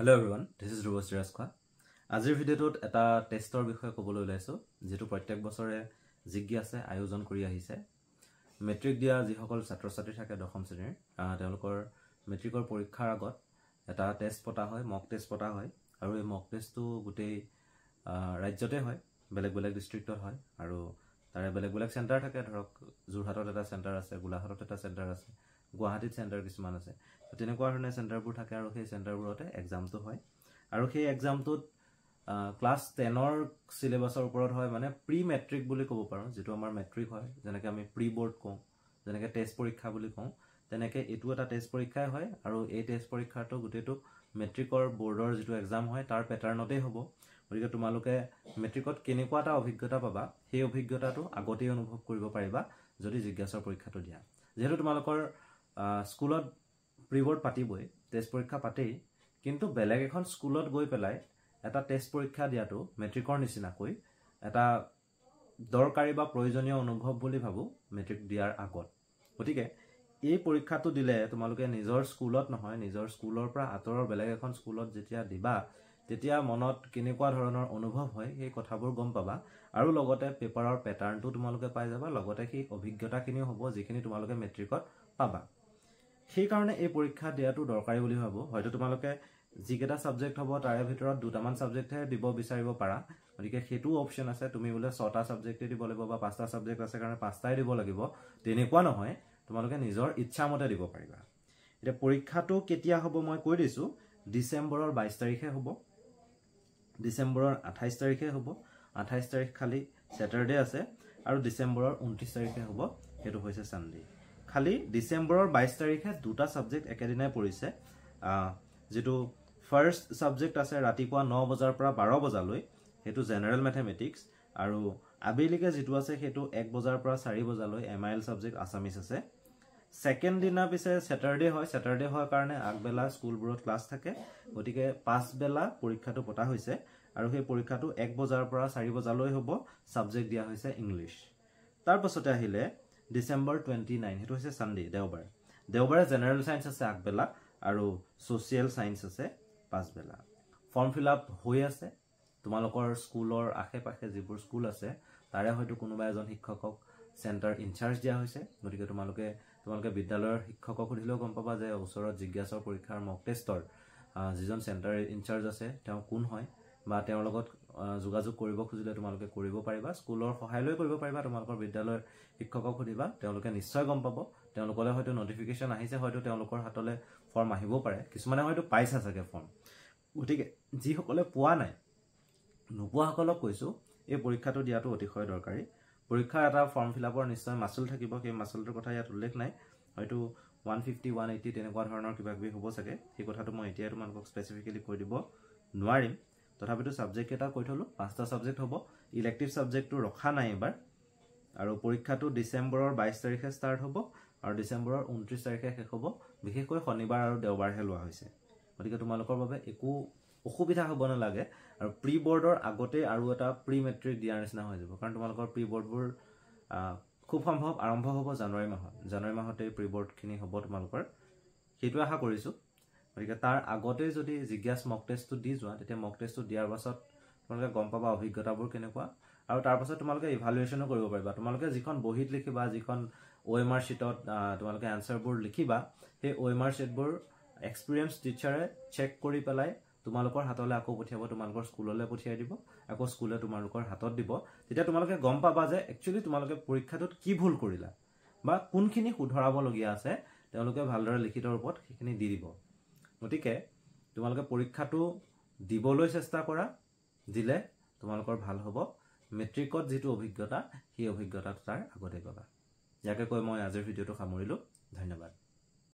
Hello everyone, this is Rubos Raskwa. আজিৰ ভিডিঅ'টোত এটা টেষ্টৰ বিষয়ে ক'বলৈ ওলাইছো যেটো প্ৰত্যেক বছৰে জিজ্ঞাসে আয়োজন কৰি আহিছে মেট্ৰিক দিয়া যিসকল ছাত্ৰ-ছাত্ৰী থাকে দশম শ্ৰেণীৰ তেওঁলোকৰ মেট্ৰিকৰ পৰীক্ষাৰ আগত এটা টেষ্ট পতা হয় মক টেষ্ট পতা হয় আৰু এই মক টেষ্টটো গোটেই ৰাজ্যতে হয় বেলেগ বেলেগ ডিস্ট্ৰিক্টত হয় আৰু তাৰে বেলেগ বেলেগ চেণ্টাৰ থাকে ধৰক জুৰহাটত এটা চেণ্টাৰ আছে গোলাঘাটত এটা চেণ্টাৰ আছে গুৱাহাটীত চেণ্টাৰ কিছুমান আছে তেনেকুৱা ধৰণে চেণ্টাৰবোৰ থাকে আৰু সেই চেণ্টাৰবোৰতে এক্সামটো হয় আৰু সেই এক্সামটোত ক্লাস 10 ৰ সিলেবাসৰ ওপৰত হয় মানে প্ৰি মেট্ৰিক বুলি ক'ব পাৰো যেটো আমাৰ মেট্ৰিক হয় যেনেকৈ আমি প্ৰি বোৰ্ড কওঁ যেনেকৈ টেষ্ট পৰীক্ষা বুলি কওঁ তেনেকৈ এটো এটা টেষ্ট পৰীক্ষাই হয় আৰু এই টেষ্ট পৰীক্ষাটো গুটেটো মেট্ৰিকৰ বোৰ্ডৰ যেটো এক্সাম হয় তাৰ প্যাটাৰ্নতে হ'ব গতিকে তোমালোকে মেট্ৰিকত কেনেকুৱা এটা অভিজ্ঞতা পাবা সেই অভিজ্ঞতাটো আগতেই অনুভৱ কৰিব পাৰিবা যদি জিজ্ঞাসাৰ পৰীক্ষাটো দিয়া যেহেতু তোমালোকৰ স্কুলত প্ৰি বোৰ্ড পাতিবই টেষ্ট পৰীক্ষা পাতেই কিন্তু বেলেগ এখন স্কুলত গৈ পেলাই এটা টেষ্ট পৰীক্ষা দিয়াটো মেট্ৰিকৰ নিচিনাকৈ এটা দৰকাৰী বা প্ৰয়োজনীয় অনুভৱ বুলি ভাবো মেট্ৰিক দিয়াৰ আগত গতিকে এই পৰীক্ষাটো দিলে তোমালোকে নিজৰ স্কুলত নহয় নিজৰ স্কুলৰ পৰা আতৰৰ বেলেগ এখন স্কুলত যেতিয়া দিবা তেতিয়া মনত কেনেকুৱা ধৰণৰ অনুভৱ হয় এই কথাবোৰ গম পাবা আৰু লগতে পেপাৰৰ প্যাটাৰ্নটো তোমালোকে পাই যাবা লগতে সেই অভিজ্ঞতাখিনিও হ'ব যিখিনি তোমালোকে মেট্ৰিকত পাবা সেই কাৰণে এই পৰীক্ষা দিয়াটো দৰকাৰী বুলি ভাবো হয়তো তোমালোকে যিকেটা সাবজেক্ট হ'ব তাৰে ভিতৰত দুটামান সাবজেক্টহে দিব বিচাৰিব পাৰা গতিকে হেতু অপচন আছে তুমি বোলে 6টা সাবজেক্টে দিব লাগিব বা 5টা সাবজেক্ট আছে কাৰণে 5টাই দিব লাগিব তেনেকুৱা নহয় তোমালোকে নিজৰ ইচ্ছা মতে দিব পাৰিবা এটা পৰীক্ষাটো কেতিয়া হ'ব মই কৈ দিছো ডিসেম্বৰৰ 22 তাৰিখে হ'ব ডিসেম্বৰৰ 28 তাৰিখে হ'ব 28 তাৰিখ খালি স্যাটাৰডে আছে আৰু ডিসেম্বৰৰ 29 তাৰিখে হ'ব হেতু হৈছে সানডে খালি ডিসেম্বৰৰ 22 তাৰিখে দুটা সাবজেক্ট একেদিনাই পৰিছে যেটো ফাৰ্স্ট সাবজেক্ট আছে ৰাতিপুৱা 9 বজাৰ পৰা 12 বজালৈ হেতু জেনাৰেল ম্যাথমেটিক্স আৰু আবেলিকে যেটো আছে হেতু 1 বজাৰ পৰা 4 বজালৈ এমআইএল সাবজেক্ট আসামিস আছে সেকেন্ড দিনা পিছে স্যাটাৰডে হয় কাৰণে আগবেলা স্কুলবোৰত ক্লাস থাকে গতিকে পাঁচ বেলা পৰীক্ষাটো পতা হৈছে আৰু সেই পৰীক্ষাটো 1 বজাৰ পৰা 4 বজালৈ হ'ব সাবজেক্ট দিয়া হৈছে ইংলিশ তাৰ পাছতে আহিলে ডিসেম্বৰ 29 হেতু হৈছে সানডে দেওবাৰে জেনাৰেল সায়েন্স আছে আগবেলা আৰু সোশিয়াল সায়েন্স আছে পাঁচবেলা ফৰ্ম ফিল আপ হৈ আছে তোমালোকৰ স্কুলৰ আশেপাশে যিবোৰ স্কুল আছে তাৰে হয়তো কোনোবা এজন শিক্ষকক সেন্টাৰ ইনচাৰ্জ দিয়া হৈছে গতিকে তোমালোকে বিদ্যালয়ৰ শিক্ষকক সুধিলেও গম পাবা যে ওচৰত জিজ্ঞাসাৰ পৰীক্ষাৰ মক টেষ্টৰ যিজন সেন্টাৰ ইনচাৰ্জ আছে তেওঁ কোন হয় বা তেওঁৰ লগত যোগাযোগ কৰিব খুজিলে তোমালোকে কৰিব পাৰিবা স্কুলৰ সহায় লৈ কৰিব পাৰিবা তোমালোকৰ বিদ্যালয়ৰ শিক্ষকক সুধিবা তেওঁলোকে নিশ্চয় গম পাব তেওঁলোকলে হয়তো নটিফিকেশন আহিছে হয়তো তেওঁলোকৰ হাতলে ফৰ্ম আহিব পাৰে কিছুমানে হয়তো পাইছা থাকে ফৰ্ম গতিকে যি সকলে পোৱা নাই নোপোৱাসকলক কৈছো এই পৰীক্ষাটো দিয়াটো অতিশয় দৰকাৰী পৰীক্ষাৰ এটা ফৰ্ম ফিল আপৰ নিশ্চয় মাসুল থাকিব সেই মাসুলটোৰ কথা ইয়াত উল্লেখ নাই হয়তো 150 180 তেনেকুৱা ধৰণৰ কিবা কিবি হ'ব থাকে সেই কথাটো মই এতিয়া তোমালোকক স্পেসিফিক্যালি কৈ দিব নোৱাৰিম তথাপিতো সাবজেক্ট এটা কৈ থলো পাঁচটা সাবজেক্ট হ'ব ইলেক্টিভ সাবজেক্টটো ৰখা নাই এবাৰ আৰু পৰীক্ষাটো ডিসেম্বৰৰ 22 তাৰিখে ষ্টাৰ্ট হ'ব আৰু ডিসেম্বৰৰ 29 তাৰিখে শেষ হ'ব বিশেষকৈ শনিবাৰ আৰু দেওবাৰহে লোৱা হৈছে গতিকে তোমালোকৰ বাবে একো অসুবিধা হ'ব নালাগে আৰু প্ৰি বোৰ্ডৰ আগতে আৰু এটা প্ৰি মেট্ৰিক দিয়াৰ নিচিনা হৈ যাব কাৰণ তোমালোকৰ প্ৰি বোৰ্ডবোৰ খুব সম্ভৱ আৰম্ভ হ'ব জানুৱাৰী মাহতে প্ৰি বোৰ্ডখিনি হ'ব তোমালোকৰ হেতু আশা কৰিছো গতিকে তাৰ আগতে যদি জিজ্ঞাস মক টেষ্টটো দি যোৱা তেতিয়া মক টেষ্টটো দিয়াৰ পাছত তোমালোকে গম পাবা অভিজ্ঞতাবোৰ কেনেকুৱা আৰু তাৰ পাছত তোমালোকে ইভালুৱেচনো কৰিব পাৰিবা তোমালোকে যিখন বহিত লিখিবা যিখন OMR sheetত তোমালোকে আনসাৰবোৰ লিখিবা সেই OMR sheetবোৰ এক্সপেৰিয়েন্স টিচাৰে চেক কৰি পেলাই তোমালোকৰ হাতলৈ আকৌ পঠিয়াব তোমালোকৰ স্কুললৈ পঠিয়াই দিব আকৌ স্কুলে তোমালোকৰ হাতত দিব তেতিয়া তোমালোকে গম পাবা যে একচুয়ালি তোমালোকে পৰীক্ষাটোত কি ভুল কৰিলা বা কোনখিনি শুধৰাব লগিয়া আছে তেওঁলোকে ভালদৰে লিখিত ৰূপত সেইখিনি দি দিব গতিকে তোমালোকে পৰীক্ষাটো দিবলৈ চেষ্টা কৰা দিলে তোমালোকৰ ভাল হ'ব মেট্ৰিকত যেটো অভিজ্ঞতা সেই অভিজ্ঞতাটো তাৰ আগতে পাবা ইয়াকে কৈ মই আজিৰ ভিডিওটো সামৰিলো ধন্যবাদ